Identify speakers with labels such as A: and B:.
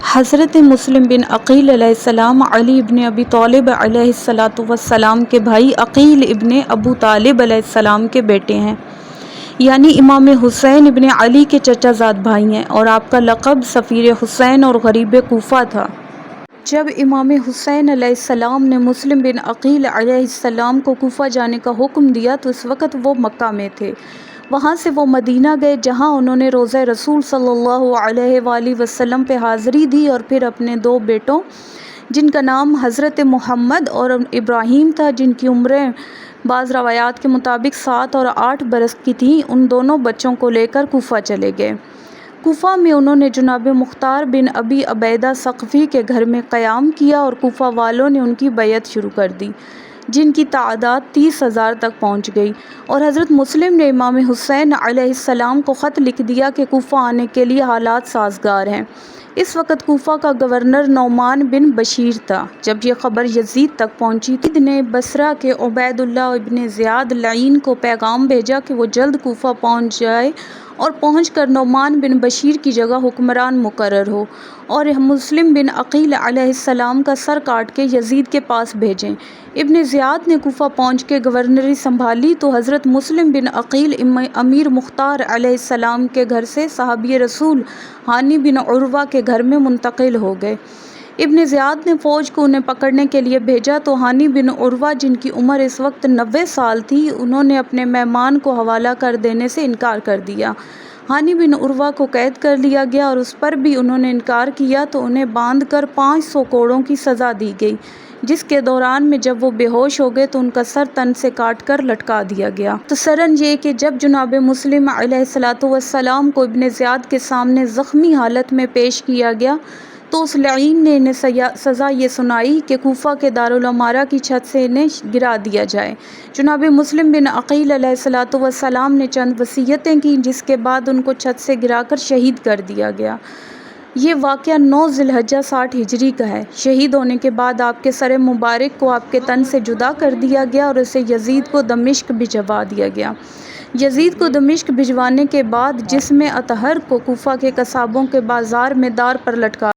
A: حضرت مسلم بن عقیل علیہ السلام علی ابن ابی طالب علیہ السلام کے بھائی عقیل ابن ابو طالب علیہ السلام کے بیٹے ہیں، یعنی امام حسین ابن علی کے چچا زاد بھائی ہیں، اور آپ کا لقب سفیر حسین اور غریب کوفہ تھا۔ جب امام حسین علیہ السلام نے مسلم بن عقیل علیہ السلام کو کوفہ جانے کا حکم دیا تو اس وقت وہ مکہ میں تھے۔ وہاں سے وہ مدینہ گئے، جہاں انہوں نے روضہ رسول صلی اللہ علیہ وآلہ وسلم پہ حاضری دی اور پھر اپنے دو بیٹوں جن کا نام حضرت محمد اور ابراہیم تھا، جن کی عمریں بعض روایات کے مطابق 7 اور 8 برس کی تھیں، ان دونوں بچوں کو لے کر کوفہ چلے گئے۔ کوفہ میں انہوں نے جناب مختار بن ابی عبیدہ ثقفی کے گھر میں قیام کیا اور کوفہ والوں نے ان کی بیعت شروع کر دی، جن کی تعداد 30,000 تک پہنچ گئی، اور حضرت مسلم نے امام حسین علیہ السلام کو خط لکھ دیا کہ کوفہ آنے کے لیے حالات سازگار ہیں۔ اس وقت کوفہ کا گورنر نعمان بن بشیر تھا۔ جب یہ خبر یزید تک پہنچی تو یزید نے بصرہ کے عبید اللہ ابن زیاد لعین کو پیغام بھیجا کہ وہ جلد کوفہ پہنچ جائے اور پہنچ کر نعمان بن بشیر کی جگہ حکمران مقرر ہو، اور مسلم بن عقیل علیہ السلام کا سر کاٹ کے یزید کے پاس بھیجیں۔ ابن زیاد نے کوفہ پہنچ کے گورنری سنبھالی تو حضرت مسلم بن عقیل امیر مختار علیہ السلام کے گھر سے صحابی رسول ہانی بن عروہ کے گھر میں منتقل ہو گئے۔ ابن زیاد نے فوج کو انہیں پکڑنے کے لیے بھیجا تو ہانی بن عروہ، جن کی عمر اس وقت 90 سال تھی، انہوں نے اپنے مہمان کو حوالہ کر دینے سے انکار کر دیا۔ ہانی بن عروہ کو قید کر لیا گیا اور اس پر بھی انہوں نے انکار کیا تو انہیں باندھ کر 500 کوڑوں کی سزا دی گئی، جس کے دوران میں جب وہ بے ہوش ہو گئے تو ان کا سر تن سے کاٹ کر لٹکا دیا گیا۔ مختصراً یہ کہ جب جناب مسلم علیہ السلام کو ابن زیاد کے سامنے زخمی حالت میں پیش کیا گیا تو اس لعین نے انہیں سزا یہ سنائی کہ کوفہ کے دارالامارہ کی چھت سے انہیں گرا دیا جائے۔ جناب مسلم بن عقیل علیہ السلام نے چند وصیتیں کیں، جس کے بعد ان کو چھت سے گرا کر شہید کر دیا گیا۔ یہ واقعہ 9 ذی الحجہ 60 ہجری کا ہے۔ شہید ہونے کے بعد آپ کے سر مبارک کو آپ کے تن سے جدا کر دیا گیا اور اسے یزید کو دمشق بھجوا دیا گیا۔ یزید کو دمشق بھجوانے کے بعد جسم اطہر کو کوفہ کے قصابوں کے بازار میں دار پر لٹکا